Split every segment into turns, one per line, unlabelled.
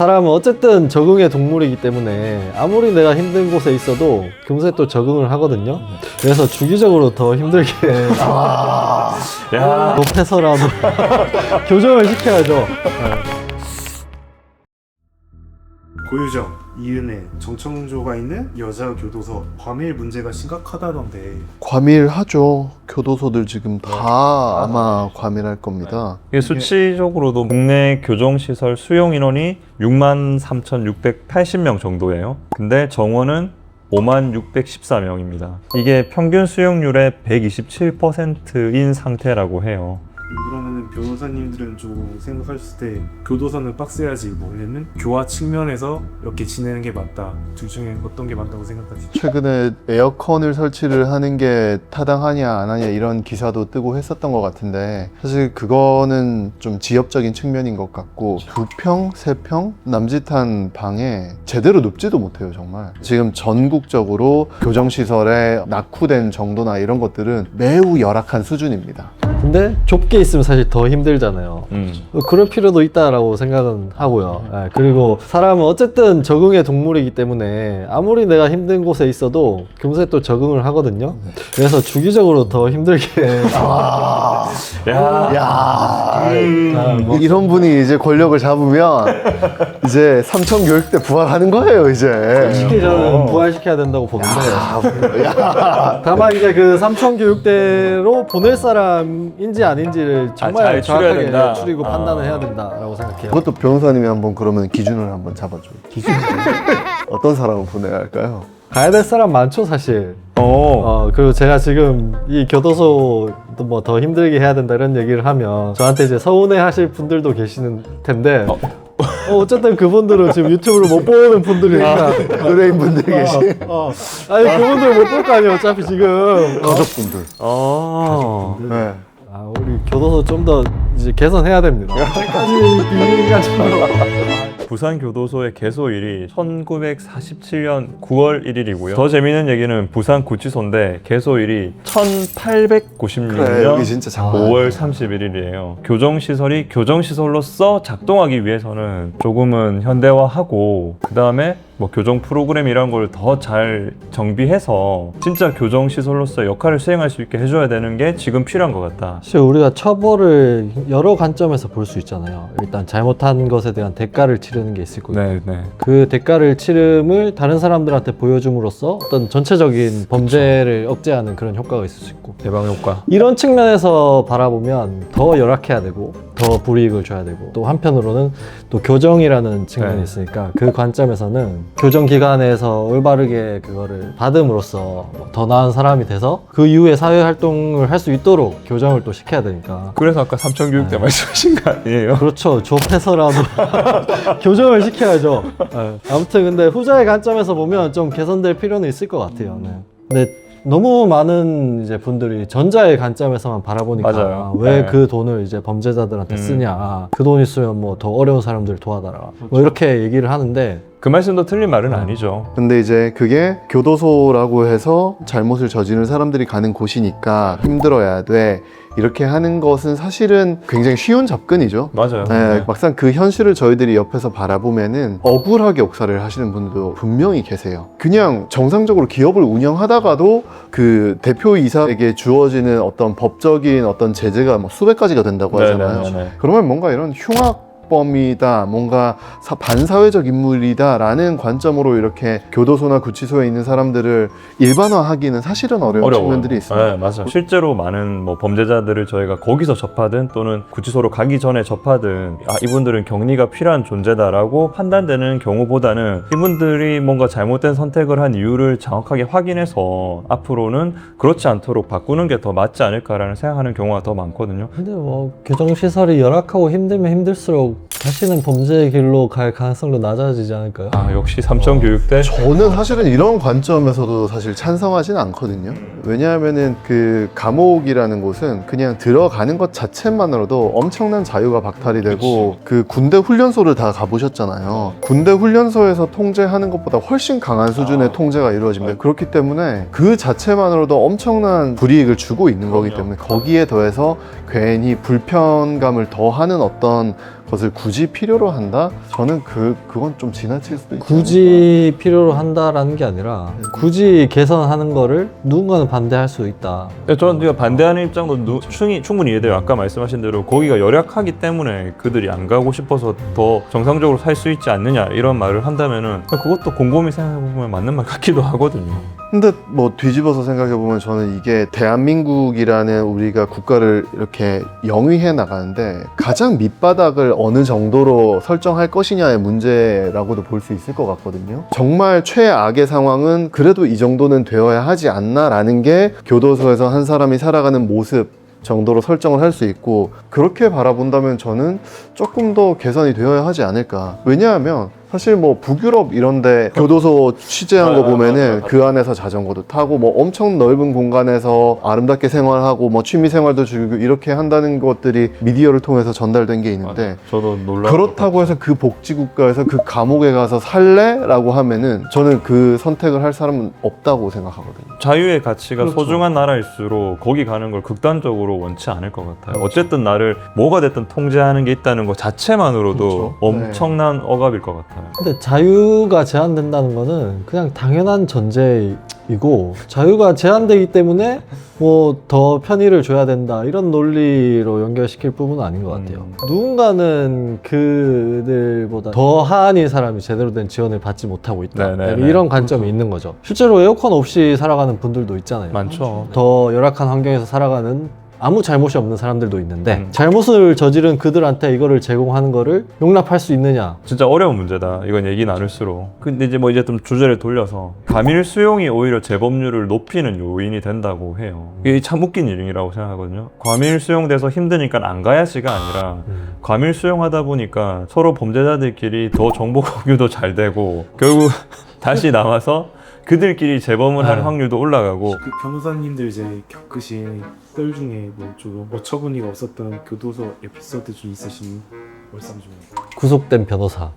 사람은 어쨌든 적응의 동물이기 때문에 아무리 내가 힘든 곳에 있어도 금세 또 적응을 하거든요. 그래서 주기적으로 더 힘들게 높여서라도 교정을 시켜야죠.
고유정, 이은혜, 정청조가 있는 여자 교도소 과밀 문제가 심각하다던데.
과밀하죠. 교도소들 지금 다 아마 과밀할 겁니다.
이게 수치적으로도 국내 교정시설 수용 인원이 63,680명 정도예요. 근데 정원은 56,614명입니다. 이게 평균 수용률의 127%인 상태라고 해요.
그러면은 변호사님들은 좀 생각하셨을 때 교도소는 빡세야지 뭐냐면 교화 측면에서 이렇게 지내는 게 맞다. 둘 중에 어떤 게 맞다고 생각하시죠?
최근에 에어컨을 설치를 하는 게 타당하냐 안 하냐 이런 기사도 뜨고 했었던 것 같은데 사실 그거는 좀 지엽적인 측면인 것 같고 2평, 3평 남짓한 방에 제대로 눕지도 못해요 정말. 지금 전국적으로 교정시설에 낙후된 정도나 이런 것들은 매우 열악한 수준입니다.
근데 좁게 있으면 사실 더 힘들잖아요. 그럴 필요도 있다라고 생각은 하고요. 예, 그리고 사람은 어쨌든 적응의 동물이기 때문에 아무리 내가 힘든 곳에 있어도 금세 또 적응을 하거든요. 그래서 주기적으로 더 힘들게
이런 분이 이제 권력을 잡으면 이제 삼청교육대 부활하는 거예요 이제.
쉽게 저는 부활시켜야 된다고 보는데 다만 이제 그 삼청교육대로 보낼 사람인지 아닌지를 정말
잘 추려야
정확하게
된다.
추리고 판단을 해야 된다라고 생각해요.
그것도 변호사님이 한번 그러면 기준을 한번 잡아줘요. 기준. 어떤 사람을 보내야 할까요?
가야 될 사람 많죠 사실. 그리고 제가 지금 이 교도소 뭐 더 힘들게 해야 된다 이런 얘기를 하면 저한테 이제 서운해 하실 분들도 계시는 텐데 어쨌든 그분들은 지금 유튜브를 못 보는 분들이니까
의뢰인 분들 계시.
아니 그분들 못 볼 거 아니에요 어차피 지금
가족분들. 네.
우리 교도소 좀 더 이제 개선해야 됩니다. 아직까지 비밀가정으로
부산 교도소의 개소일이 1947년 9월 1일이고요. 더 재미있는 얘기는 부산 구치소인데 개소일이 1896년
그래, 여기 진짜 작고.
5월 31일이에요. 교정시설이 교정시설로서 작동하기 위해서는 조금은 현대화하고 그 다음에 뭐 교정 프로그램 이런 걸 더 잘 정비해서 진짜 교정시설로서 역할을 수행할 수 있게 해줘야 되는 게 지금 필요한 것 같다.
사실 우리가 처벌을 여러 관점에서 볼 수 있잖아요. 일단 잘못한 것에 대한 대가를 치르는 게 있을 거고
네.
그 대가를 치름을 다른 사람들한테 보여줌으로써 어떤 전체적인 범죄를 억제하는 그런 효과가 있을 수 있고
예방 효과.
이런 측면에서 바라보면 더 열악해야 되고 더 불이익을 줘야 되고 또 한편으로는 또 교정이라는 측면이
네.
있으니까 그 관점에서는 교정기관에서 올바르게 그거를 받음으로써 더 나은 사람이 돼서 그 이후에 사회활동을 할 수 있도록 교정을 또 시켜야 되니까
그래서 아까 삼청교육대 말씀하신 거 아니에요?
그렇죠. 좁혀서라도 교정을 시켜야죠. 네. 아무튼 근데 후자의 관점에서 보면 좀 개선될 필요는 있을 것 같아요. 네. 근데 너무 많은 이제 분들이 전자의 관점에서만 바라보니까
맞아요.
왜
네.
그 돈을 이제 범죄자들한테 쓰냐. 그 돈 있으면 뭐 더 어려운 사람들 도와달라. 뭐 이렇게 얘기를 하는데
그 말씀도 틀린 말은 아니죠.
근데 이제 그게 교도소라고 해서 잘못을 저지른 사람들이 가는 곳이니까 힘들어야 돼. 이렇게 하는 것은 사실은 굉장히 쉬운 접근이죠.
맞아요.
네, 막상 그 현실을 저희들이 옆에서 바라보면은 억울하게 옥살이를 하시는 분들도 분명히 계세요. 그냥 정상적으로 기업을 운영하다가도 그 대표이사에게 주어지는 어떤 법적인 어떤 제재가 뭐 수백 가지가 된다고 하잖아요.
네네네네.
그러면 뭔가 이런 흉악범이다, 뭔가 반사회적 인물이다 라는 관점으로 이렇게 교도소나 구치소에 있는 사람들을 일반화하기는 사실은 어려운 측면들이 있습니다.
네, 맞아요. 실제로 많은 뭐 범죄자들을 저희가 거기서 접하든 또는 구치소로 가기 전에 접하든 이분들은 격리가 필요한 존재다라고 판단되는 경우보다는 이분들이 뭔가 잘못된 선택을 한 이유를 정확하게 확인해서 앞으로는 그렇지 않도록 바꾸는 게 더 맞지 않을까라는 생각하는 경우가 더 많거든요.
근데 뭐 교정시설이 열악하고 힘들면 힘들수록 다시는 범죄의 길로 갈 가능성도 낮아지지 않을까요?
역시 삼청교육대.
저는 사실은 이런 관점에서도 사실 찬성하진 않거든요. 왜냐하면은 그 감옥이라는 곳은 그냥 들어가는 것 자체만으로도 엄청난 자유가 박탈이 되고 그 군대 훈련소를 다 가보셨잖아요. 군대 훈련소에서 통제하는 것보다 훨씬 강한 수준의 통제가 이루어집니다. 그렇기 때문에 그 자체만으로도 엄청난 불이익을 주고 있는 거기 때문에 거기에 더해서 괜히 불편감을 더하는 어떤 것을 굳이 필요로 한다? 저는 그건 좀 지나칠 수도 있지
굳이 필요로 한다라는 게 아니라 굳이 개선하는 거를 누군가는 반대할 수 있다.
저는 우리가 반대하는 입장도 충분히 이해돼요. 아까 말씀하신 대로 거기가 열악하기 때문에 그들이 안 가고 싶어서 더 정상적으로 살 수 있지 않느냐 이런 말을 한다면은 그것도 곰곰이 생각해보면 맞는 말 같기도 하거든요.
근데 뭐 뒤집어서 생각해보면 저는 이게 대한민국이라는 우리가 국가를 이렇게 영위해 나가는데 가장 밑바닥을 어느 정도로 설정할 것이냐의 문제라고도 볼 수 있을 것 같거든요. 정말 최악의 상황은 그래도 이 정도는 되어야 하지 않나라는 게 교도소에서 한 사람이 살아가는 모습 정도로 설정을 할 수 있고, 그렇게 바라본다면 저는 조금 더 개선이 되어야 하지 않을까. 왜냐하면 사실 뭐 북유럽 이런데 교도소 취재한 거 보면은 그 안에서 자전거도 타고 뭐 엄청 넓은 공간에서 아름답게 생활하고 뭐 취미 생활도 즐기고 이렇게 한다는 것들이 미디어를 통해서 전달된 게 있는데,
저도 놀라워.
그렇다고 해서 그 복지국가에서 그 감옥에 가서 살래? 라고 하면은 저는 그 선택을 할 사람은 없다고 생각하거든요.
자유의 가치가
그렇죠.
소중한 나라일수록 거기 가는 걸 극단적으로 원치 않을 것 같아요. 어쨌든 나를 뭐가 됐든 통제하는 게 있다는 것 자체만으로도
그렇죠.
엄청난 억압일 것 같아요.
근데 자유가 제한된다는 거는 그냥 당연한 전제이고, 자유가 제한되기 때문에 뭐 더 편의를 줘야 된다 이런 논리로 연결시킬 부분은 아닌 것 같아요. 누군가는 그들보다 더 하한인 사람이 제대로 된 지원을 받지 못하고 있다,
네네네.
이런 관점이 있는 거죠. 실제로 에어컨 없이 살아가는 분들도 있잖아요.
많죠.
더 열악한 환경에서 살아가는 아무 잘못이 없는 사람들도 있는데 잘못을 저지른 그들한테 이거를 제공하는 거를 용납할 수 있느냐.
진짜 어려운 문제다. 이건 얘기 나눌수록. 근데 이제 좀 주제를 돌려서 과밀 수용이 오히려 재범률을 높이는 요인이 된다고 해요. 이게 참 웃긴 일이라고 생각하거든요. 과밀 수용돼서 힘드니까 안 가야지가 아니라 과밀 수용하다 보니까 서로 범죄자들끼리 더 정보 공유도 잘 되고 결국 다시 나와서 그들끼리 재범을 할 확률도 올라가고.
그 변호사님들 이제 겪으신 썰 중에 좀 어처구니가 없었던 교도소 에피소드 좀 있으신 말씀 좀.
구속된 변호사.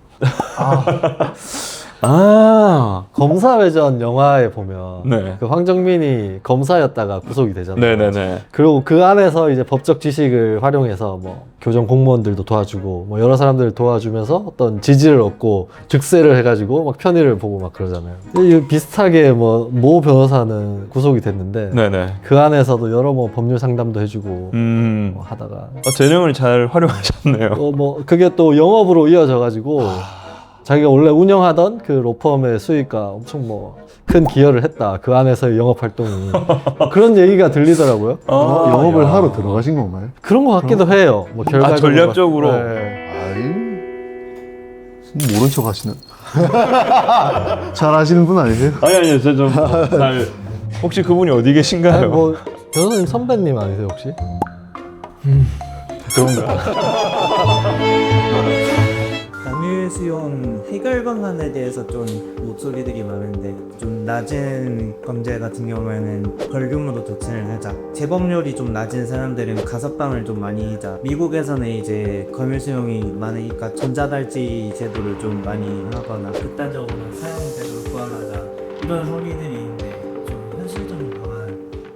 검사회전 영화에 보면
네.
그 황정민이 검사였다가 구속이 되잖아요.
네네네.
그리고 그 안에서 이제 법적 지식을 활용해서 뭐 교정 공무원들도 도와주고 뭐 여러 사람들을 도와주면서 어떤 지지를 얻고 즉세를 해가지고 막 편의를 보고 막 그러잖아요. 이 비슷하게 모 변호사는 구속이 됐는데
네네.
그 안에서도 여러 뭐 법률 상담도 해주고 뭐 하다가
재능을 잘 활용하셨네요.
뭐 그게 또 영업으로 이어져가지고 자기가 원래 운영하던 그 로펌의 수익과 엄청 뭐 큰 기여를 했다. 그 안에서의 영업 활동이. 그런 얘기가 들리더라고요.
영업을 하러 들어가신 건가요?
그런 것 같기도 해요. 뭐 결과적으로.
전략적으로.
네.
아이, 모른 척 하시는. 잘 아시는 분 아니세요?
아니요, 잘 혹시 그분이 어디 계신가요?
아니, 뭐 변호사님 선배님 아니세요 혹시?
그런가?
과밀 수용 해결 방안에 대해서 좀 목소리들이 많은데, 좀 낮은 범죄 같은 경우에는 벌금으로 조치를 하자, 재범률이 좀 낮은 사람들은 가석방을 좀 많이 하자, 미국에서는 이제 과밀 수용이 많으니까 전자발찌 제도를 좀 많이 하거나 극단적으로 사형제도를 구하자, 이런 소리들이 있는데 좀 현실적인 방안.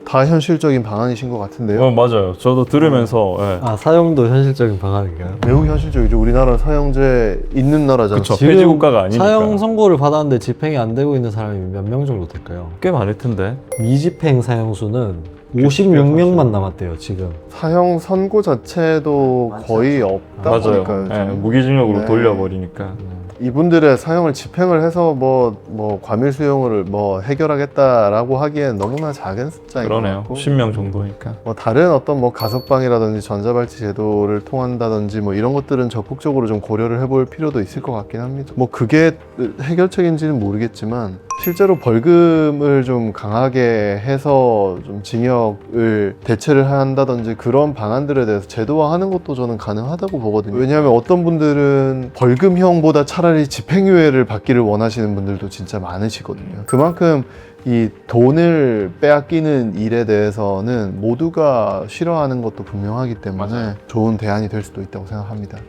다 현실적인 방안이신 것 같은데요?
맞아요. 저도 들으면서 예.
사형도 현실적인 방안인가요?
매우 현실적이죠. 우리나라 사형제 있는 나라잖아요.
그쵸. 폐지 국가가 아니니까.
사형 선고를 받았는데 집행이 안 되고 있는 사람이 몇 명 정도 될까요?
꽤 많을 텐데.
미집행 사형수는 56명만 남았대요 지금.
사형 선고 자체도 거의 없다
맞아요.
보니까요.
예,
저는.
무기징역으로
네.
돌려버리니까.
이분들의 사형을 집행을 해서 뭐 과밀 수용을 뭐 해결하겠다라고 하기엔 너무나 작은 숫자인 것
그러네요.
같고,
10명 정도니까.
뭐 다른 어떤 뭐 가석방이라든지 전자발찌 제도를 통한다든지 뭐 이런 것들은 적극적으로 좀 고려를 해볼 필요도 있을 것 같긴 합니다. 뭐 그게 해결책인지는 모르겠지만 실제로 벌금을 좀 강하게 해서 좀 징역을 대체를 한다든지 그런 방안들에 대해서 제도화하는 것도 저는 가능하다고 보거든요. 왜냐하면 어떤 분들은 벌금형보다 차라리 집행유예를 받기를 원하시는 분들도 진짜 많으시거든요. 그만큼 이 돈을 빼앗기는 일에 대해서는 모두가 싫어하는 것도 분명하기 때문에 좋은 대안이 될 수도 있다고 생각합니다.